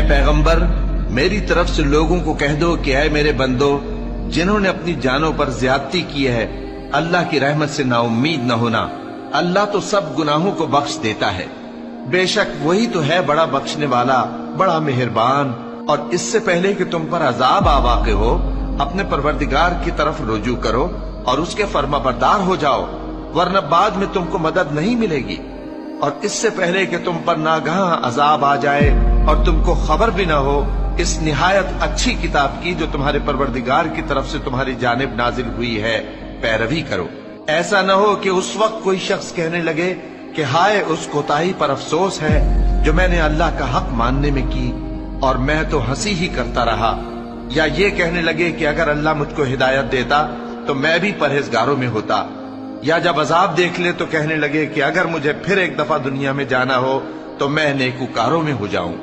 पैगंबर, मेरी तरफ से लोगों को कह दो कि ऐ मेरे बंदो, जिन्होंने अपनी जानों पर ज्यादती की है, अल्लाह की रहमत से नाउम्मीद न होना। अल्लाह तो सब गुनाहों को बख्श देता है। बेशक वही तो है बड़ा बख्शने वाला, बड़ा मेहरबान। और इससे पहले कि तुम पर अजाब आ वाक़े हो, अपने परवरदिगार की तरफ रुजू करो और उसके फर्माबरदार हो जाओ, वरना बाद में तुमको मदद नहीं मिलेगी। और इससे पहले कि तुम पर नागहां अजाब आ जाए और तुमको खबर भी ना हो, इस निहायत अच्छी किताब की जो तुम्हारे परवरदिगार की तरफ से तुम्हारी जानिब नाजिल हुई है, पैरवी करो। ऐसा न हो कि उस वक्त कोई शख्स कहने लगे कि हाय उस कोताही पर अफसोस है जो मैंने अल्लाह का हक मानने में की और मैं तो हंसी ही करता रहा। या ये कहने लगे कि अगर अल्लाह मुझको हिदायत देता तो मैं भी परहेजगारों में होता। या जब अजाब देख ले तो कहने लगे कि अगर मुझे फिर एक दफा दुनिया में जाना हो तो मैं नेकूकारों में हो जाऊं।